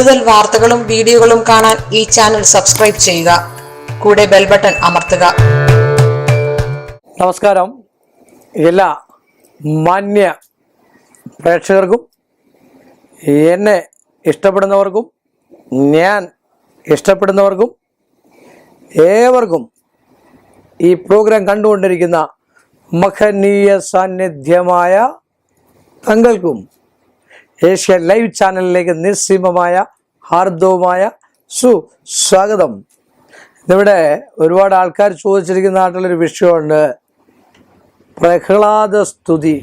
കൂടുതൽ വാർത്തകളും വീഡിയോകളും കാണാൻ ഈ ചാനൽ സബ്സ്ക്രൈബ് ചെയ്യുക. കൂടെ ബെൽ ബട്ടൺ അമർത്തുക. നമസ്കാരം. എല്ലാ മാന്യ പ്രേക്ഷകർക്കും എന്നെ ഇഷ്ടപ്പെടുന്നവർക്കും ഞാൻ ഇഷ്ടപ്പെടുന്നവർക്കും ഏവർക്കും ഈ പ്രോഗ്രാം കണ്ടുകൊണ്ടിരിക്കുന്ന മഹനീയ സാന്നിധ്യമായ തങ്ങൾക്കും ഏഷ്യ ലൈവ് ചാനലിലേക്ക് നിസ്സീമമായ ഹാർദവുമായ സുസ്വാഗതം. ഇവിടെ ഒരുപാട് ആൾക്കാർ ചോദിച്ചിരിക്കുന്നതായിട്ടുള്ളൊരു വിഷയമുണ്ട്, പ്രഹ്ലാദ സ്തുതി.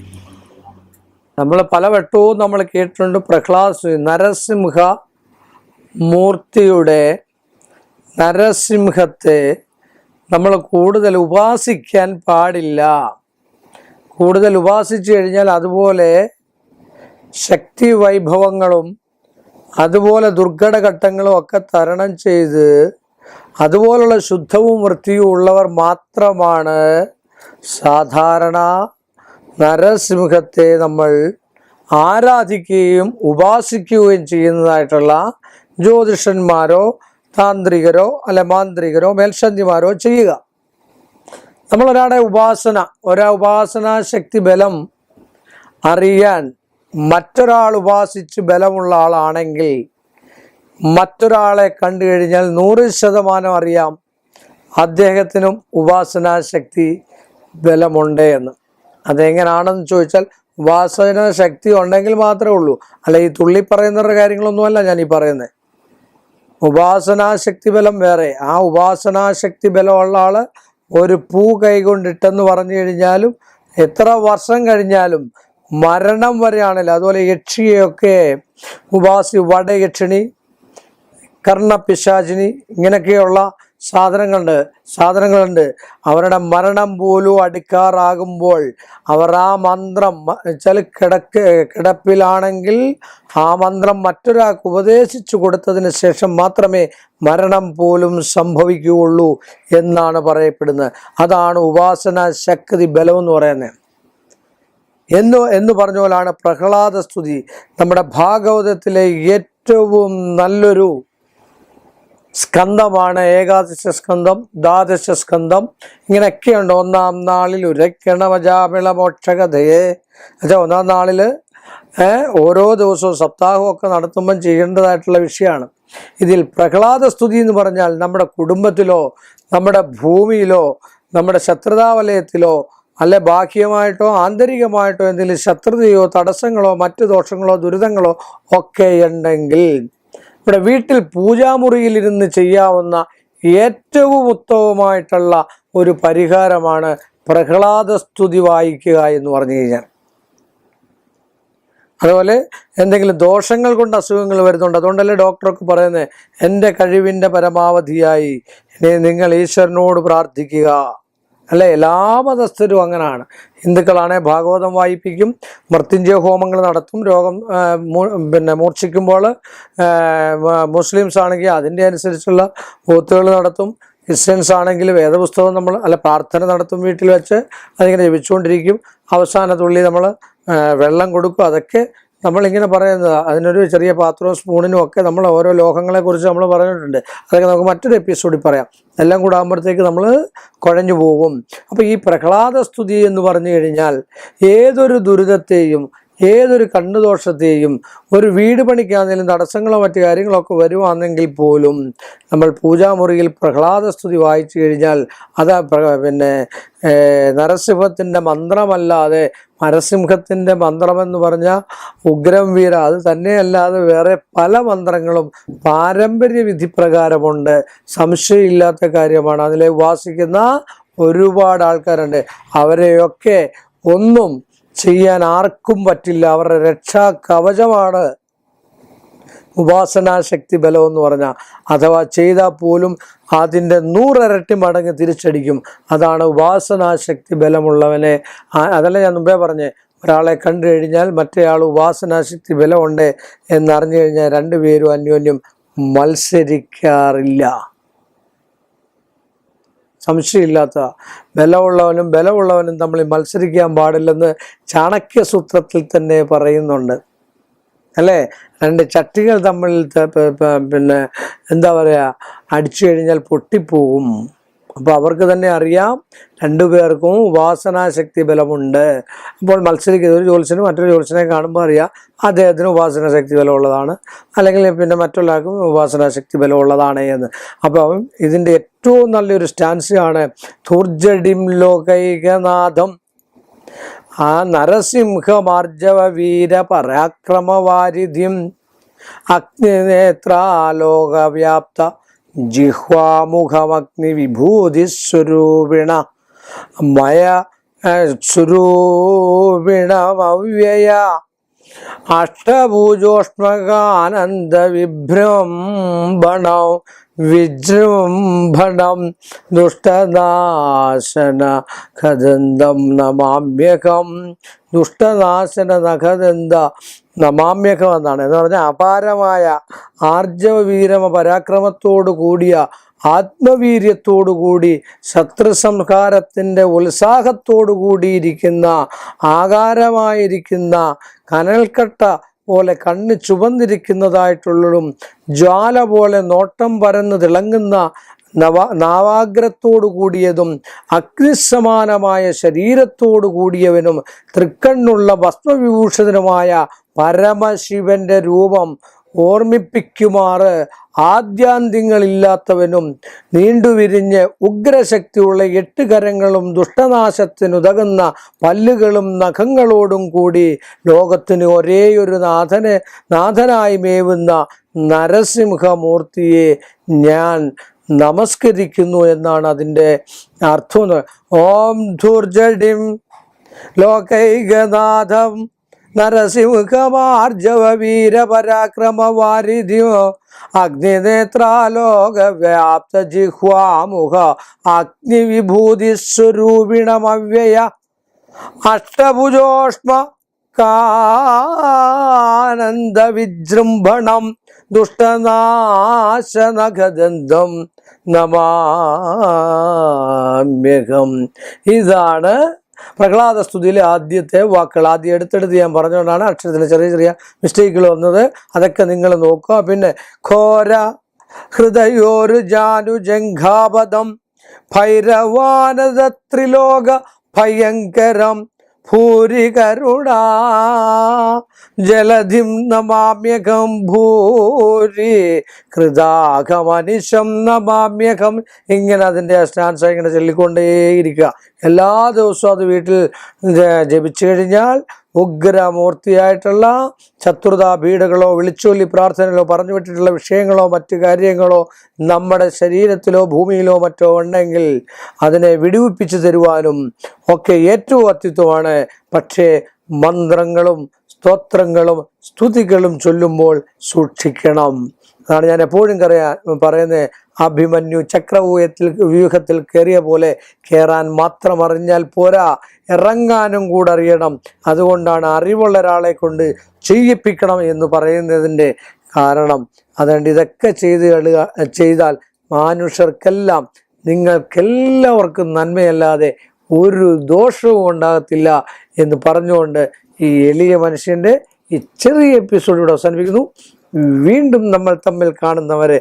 നമ്മൾ പലവട്ടവും നമ്മൾ കേട്ടിട്ടുണ്ട് പ്രഹ്ലാദ സ്തുതി. നരസിംഹ മൂർത്തിയുടെ നരസിംഹത്തെ നമ്മൾ കൂടുതൽ ഉപാസിക്കാൻ പാടില്ല. കൂടുതൽ ഉപാസിച്ചു കഴിഞ്ഞാൽ അതുപോലെ ശക്തി വൈഭവങ്ങളും അതുപോലെ ദുർഘടഘട്ടങ്ങളും ഒക്കെ തരണം ചെയ്ത് അതുപോലുള്ള ശുദ്ധവും വൃത്തിയും ഉള്ളവർ മാത്രമാണ് സാധാരണ നരസിംഹത്തെ നമ്മൾ ആരാധിക്കുകയും ഉപാസിക്കുകയും ചെയ്യുന്നതായിട്ടുള്ള ജ്യോതിഷന്മാരോ താന്ത്രികരോ അല്ലെ മാന്ത്രികരോ മേൽശാന്തിമാരോ ചെയ്യുക. നമ്മളൊരാളുടെ ഉപാസനാ ശക്തി ബലം അറിയാൻ മറ്റൊരാൾ ഉപാസിച്ച് ബലമുള്ള ആളാണെങ്കിൽ മറ്റൊരാളെ കണ്ടു കഴിഞ്ഞാൽ 100% അറിയാം അദ്ദേഹത്തിനും ഉപാസനാ ശക്തി ബലമുണ്ട് എന്ന്. അതെങ്ങനെയാണെന്ന് ചോദിച്ചാൽ ഉപാസന ശക്തി ഉണ്ടെങ്കിൽ മാത്രമേ ഉള്ളൂ. അല്ല ഈ തുള്ളി പറയുന്ന കാര്യങ്ങളൊന്നുമല്ല ഞാൻ ഈ പറയുന്നത്. ഉപാസനാ ശക്തി ബലം വേറെ. ആ ഉപാസനാ ശക്തി ബലമുള്ള ആള് ഒരു പൂ കൈകൊണ്ടിട്ടെന്ന് പറഞ്ഞു കഴിഞ്ഞാലും എത്ര വർഷം കഴിഞ്ഞാലും മരണം വരെയാണല്ലോ. അതുപോലെ യക്ഷിയൊക്കെ വടയക്ഷിണി, കർണപിശാചിനി, ഇങ്ങനെയൊക്കെയുള്ള സാധനങ്ങളുണ്ട്. അവരുടെ മരണം പോലും അടുക്കാറാകുമ്പോൾ അവർ ആ മന്ത്രം വെച്ചാൽ കിടപ്പിലാണെങ്കിൽ ആ മന്ത്രം മറ്റൊരാൾക്ക് ഉപദേശിച്ചു കൊടുത്തതിന് ശേഷം മാത്രമേ മരണം പോലും സംഭവിക്കുകയുള്ളൂ എന്നാണ് പറയപ്പെടുന്നത്. അതാണ് ഉപാസന ശക്തി ബലം എന്ന് പറയുന്നത്. എന്ന് പറഞ്ഞ പോലാണ് പ്രഹ്ലാദ സ്തുതി. നമ്മുടെ ഭാഗവതത്തിലെ ഏറ്റവും നല്ലൊരു സ്കന്ധമാണ്. ഏകാദശ സ്കന്ധം, ദ്വാദശ സ്കന്ധം, ഇങ്ങനെയൊക്കെയുണ്ട്. 1-ാം നാളിൽ ഉരക്കണമജാമിളമോക്ഷകഥയെ എന്നുവെച്ചാൽ 1-ാം നാളിൽ ഓരോ ദിവസവും സപ്താഹമൊക്കെ നടത്തുമ്പം ചെയ്യേണ്ടതായിട്ടുള്ള വിഷയമാണ്. ഇതിൽ പ്രഹ്ലാദ സ്തുതി എന്ന് പറഞ്ഞാൽ നമ്മുടെ കുടുംബത്തിലോ നമ്മുടെ ഭൂമിയിലോ നമ്മുടെ ശത്രുതാവലയത്തിലോ അല്ലെ ബാഹ്യമായിട്ടോ ആന്തരികമായിട്ടോ എന്തെങ്കിലും ശത്രുതയോ തടസ്സങ്ങളോ മറ്റു ദോഷങ്ങളോ ദുരിതങ്ങളോ ഒക്കെ ഉണ്ടെങ്കിൽ ഇവിടെ വീട്ടിൽ പൂജാമുറിയിലിരുന്ന് ചെയ്യാവുന്ന ഏറ്റവും ഉത്തമമായിട്ടുള്ള ഒരു പരിഹാരമാണ് പ്രഹ്ലാദ സ്തുതി വായിക്കുക എന്ന് പറഞ്ഞു കഴിഞ്ഞാൽ. അതുപോലെ എന്തെങ്കിലും ദോഷങ്ങൾ കൊണ്ട് അസുഖങ്ങൾ വരുന്നുണ്ട്. അതുകൊണ്ടല്ലേ ഡോക്ടറൊക്കെ പറയുന്നത് എൻ്റെ കഴിവിൻ്റെ പരമാവധിയായി നിങ്ങൾ ഈശ്വരനോട് പ്രാർത്ഥിക്കുക അല്ലെ. എല്ലാ മതസ്ഥരും അങ്ങനെയാണ്. ഹിന്ദുക്കളാണെങ്കിൽ ഭാഗവതം വായിപ്പിക്കും, മൃത്യുഞ്ജയ ഹോമങ്ങൾ നടത്തും, രോഗം മൂർച്ഛിക്കുമ്പോൾ. മുസ്ലിംസ് ആണെങ്കിൽ അതിൻ്റെ അനുസരിച്ചുള്ള ഓത്തുകൾ നടത്തും. ക്രിസ്ത്യൻസ് ആണെങ്കിൽ വേദപുസ്തകം പ്രാർത്ഥന നടത്തും വീട്ടിൽ വെച്ച്. അതിങ്ങനെ ജപിച്ചുകൊണ്ടിരിക്കും. അവസാന തുള്ളി നമ്മൾ വെള്ളം കൊടുക്കും. അതൊക്കെ നമ്മളിങ്ങനെ പറയുന്നത്. അതിനൊരു ചെറിയ പാത്രവും സ്പൂണിനും ഒക്കെ നമ്മൾ ഓരോ ലോഹങ്ങളെക്കുറിച്ച് നമ്മൾ പറഞ്ഞിട്ടുണ്ട്. അതൊക്കെ നമുക്ക് മറ്റൊരു എപ്പിസോഡിൽ പറയാം. എല്ലാം കൂടെ ആകുമ്പോഴത്തേക്ക് നമ്മൾ കുഴഞ്ഞു പോകും. അപ്പോൾ ഈ പ്രഹ്ലാദ സ്തുതി എന്ന് പറഞ്ഞു കഴിഞ്ഞാൽ ഏതൊരു ദുരിതത്തെയും ഏതൊരു കണ്ണുദോഷത്തെയും ഒരു വീട് പണിക്കാണെങ്കിലും തടസ്സങ്ങളോ മറ്റു കാര്യങ്ങളൊക്കെ വരുവാണെങ്കിൽ പോലും നമ്മൾ പൂജാമുറിയിൽ പ്രഹ്ലാദ സ്തുതി വായിച്ചു കഴിഞ്ഞാൽ അത് നരസിംഹത്തിൻ്റെ മന്ത്രമല്ലാതെ, നരസിംഹത്തിൻ്റെ മന്ത്രമെന്ന് പറഞ്ഞാൽ ഉഗ്രം വീര, അത് തന്നെയല്ലാതെ വേറെ പല മന്ത്രങ്ങളും പാരമ്പര്യ വിധിപ്രകാരമുണ്ട്. സംശയമില്ലാത്ത കാര്യമാണ്. അതിലെ ഉപാസിക്കുന്ന ഒരുപാട് ആൾക്കാരുണ്ട്. അവരെയൊക്കെ ഒന്നും ചെയ്യാൻ ആർക്കും പറ്റില്ല. അവരുടെ രക്ഷാ കവചമാണ് ഉപാസനാശക്തി ബലം എന്ന് പറഞ്ഞാൽ. അഥവാ ചെയ്താൽ പോലും അതിൻ്റെ 100 ഇരട്ടി മടങ്ങ് തിരിച്ചടിക്കും. അതാണ് ഉപാസനാശക്തി ബലമുള്ളവനെ. അതല്ല ഞാൻ മുമ്പേ പറഞ്ഞേ, ഒരാളെ കണ്ടു കഴിഞ്ഞാൽ മറ്റേയാൾ ഉപാസനാശക്തി ബലമുണ്ട് എന്നറിഞ്ഞു കഴിഞ്ഞാൽ രണ്ടുപേരും അന്യോന്യം മത്സരിക്കാറില്ല. സംശയമില്ലാത്ത ബലമുള്ളവനും തമ്മിൽ മത്സരിക്കാൻ പാടില്ലെന്ന് ചാണക്യ സൂത്രത്തിൽ തന്നെ പറയുന്നുണ്ട്. അല്ലേ? രണ്ട് ചട്ടികൾ തമ്മിൽ പിന്നെ എന്താ പറയുക, അടിച്ചു കഴിഞ്ഞാൽ പൊട്ടിപ്പോവും. അപ്പോൾ അവർക്ക് തന്നെ അറിയാം രണ്ടുപേർക്കും ഉപാസനാശക്തി ബലമുണ്ട്. അപ്പോൾ മത്സരിക്കുന്ന ഒരു ജ്യോത്സ്യന് മറ്റൊരു ജ്യോത്സ്യനെ കാണുമ്പോൾ അറിയാം അദ്ദേഹത്തിന് ഉപാസനാശക്തി ബലമുള്ളതാണ്, അല്ലെങ്കിൽ പിന്നെ മറ്റുള്ളവർക്കും ഉപാസനാശക്തി ബലമുള്ളതാണ് എന്ന്. അപ്പം ഇതിൻ്റെ ഏറ്റവും നല്ലൊരു സ്റ്റാൻസിയാണ് ധൂർജടിം ലോകൈകനാഥം ആ നരസിംഹമാർജവ വീര പരാക്രമവാരിധിം അഗ്നിനേത്രാലോകവ്യാപ്ത ജിഹ്വാമുഖമഗ്നി വിഭൂതിസ്വരൂപിണ മയ സ്വരൂപിണമവ്യയ അഷ്ടഭുജോഷ്മകാനന്ദ വിഭ്രംഭണം വിജൃംഭണം ദുഷ്ടനാശന ഖദന്തം നമാമ്യകം. ദുഷ്ടനാശന നഖദന്ത നമാമ്യകം എന്നാണ്. എന്ന് പറഞ്ഞാൽ അപാരമായ ആർജവ വീരമ പരാക്രമത്തോടു കൂടിയ ആത്മവീര്യത്തോടുകൂടി ശത്രുസംഹാരത്തിൻ്റെ ഉത്സാഹത്തോടു കൂടിയിരിക്കുന്ന ആകാരമായിരിക്കുന്ന കനൽക്കട്ട പോലെ കണ്ണ് ചുവന്നിരിക്കുന്നതായിട്ടുള്ളതും ജ്വാല പോലെ നോട്ടം പരന്ന് തിളങ്ങുന്ന നാവാഗ്രത്തോടു കൂടിയതും അഗ്നിസമാനമായ ശരീരത്തോടു കൂടിയവനും തൃക്കണ്ണുള്ള ഭസ്മവിഭൂഷിതനുമായ പരമശിവന്റെ രൂപം ഓർമ്മിപ്പിക്കുമാറ് ആദ്യാന്ത്യങ്ങളില്ലാത്തവനും നീണ്ടുവിരിഞ്ഞ് ഉഗ്രശക്തിയുള്ള 8 കരങ്ങളും ദുഷ്ടനാശത്തിനുതകുന്ന പല്ലുകളും നഖങ്ങളോടും കൂടി ലോകത്തിന് ഒരേയൊരു നാഥനായി മേവുന്ന നരസിംഹമൂർത്തിയെ ഞാൻ നമസ്കരിക്കുന്നു എന്നാണ് അതിൻ്റെ അർത്ഥം. ഓം ധൂർജടിം ലോകൈകനാഥം നരസിംഹമാർജവ വീര പരാക്രമവാരിധിം അഗ്നിനേത്രാലോകവ്യാപ്ത ജിഹ്വാമുഖ അഗ്നിവിഭൂതിസ്വരൂപിണമവ്യയ അഷ്ടഭുജോഷ്മ കാനന്ദ വിജൃംഭണം ദുഷ്ടനാശനഖദന്തം നമാമ്യകം. ഇതാണ് പ്രഹ്ലാദസ്തുതിയിലെ ആദ്യത്തെ വാക്കുകൾ. ആദ്യം എടുത്തെടുത്ത് ഞാൻ പറഞ്ഞുകൊണ്ടാണ് അക്ഷരത്തിൽ ചെറിയ ചെറിയ മിസ്റ്റേക്കുകൾ വന്നത്. അതൊക്കെ നിങ്ങൾ നോക്കുക. പിന്നെ ഘോര ഹൃദയോരു ജാനു ജംഘാപദം ഭൈരവാനദ ത്രിലോക ഭയങ്കരം ഭൂരി കരുണാ ജലധിം നമാമ്യകം ഭൂരി കൃതാഘമനിശം നമാമ്യകം. ഇങ്ങനെ അതിൻ്റെ സ്റ്റാൻസ് ഇങ്ങനെ ചൊല്ലിക്കൊണ്ടേയിരിക്കുക. എല്ലാ ദിവസവും അത് വീട്ടിൽ ജപിച്ചു കഴിഞ്ഞാൽ ഉഗ്രമൂർത്തിയായിട്ടുള്ള ശത്രുതാ പീഡകളോ വിളിച്ചൊല്ലി പ്രാർത്ഥനകളോ പറഞ്ഞു വിട്ടിട്ടുള്ള വിഷയങ്ങളോ മറ്റു കാര്യങ്ങളോ നമ്മുടെ ശരീരത്തിലോ ഭൂമിയിലോ മറ്റോ ഉണ്ടെങ്കിൽ അതിനെ വിടുവിപ്പിച്ചു തരുവാനും ഒക്കെ ഏറ്റവും അത്യുത്തമാണ്. പക്ഷേ മന്ത്രങ്ങളും സ്തോത്രങ്ങളും സ്തുതികളും ചൊല്ലുമ്പോൾ സൂക്ഷിക്കണം. അതാണ് ഞാൻ എപ്പോഴും പറയുന്നത്. അഭിമന്യു വ്യൂഹത്തിൽ കയറിയ പോലെ കയറാൻ മാത്രം അറിഞ്ഞാൽ പോരാ, ഇറങ്ങാനും കൂടെ അറിയണം. അതുകൊണ്ടാണ് അറിവുള്ള ഒരാളെ കൊണ്ട് ചെയ്യിപ്പിക്കണം എന്ന് പറയുന്നതിൻ്റെ കാരണം. അതുകൊണ്ട് ഇതൊക്കെ ചെയ്താൽ മനുഷ്യർക്കെല്ലാം നിങ്ങൾക്കെല്ലാവർക്കും നന്മയല്ലാതെ ഒരു ദോഷവും ഉണ്ടാകത്തില്ല എന്ന് പറഞ്ഞുകൊണ്ട് ഈ എളിയ മനുഷ്യൻ്റെ ഈ ചെറിയ എപ്പിസോഡ് ഇവിടെ അവസാനിപ്പിക്കുന്നു. വീണ്ടും നമ്മൾ തമ്മിൽ കാണുന്നവരെ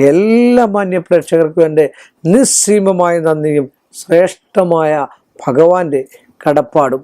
എല്ലാ മാന്യ പ്രേക്ഷകർക്കും എൻ്റെ നിസ്സീമമായ നന്ദിയും ശ്രേഷ്ഠമായ ഭഗവാന്റെ കടപ്പാടും.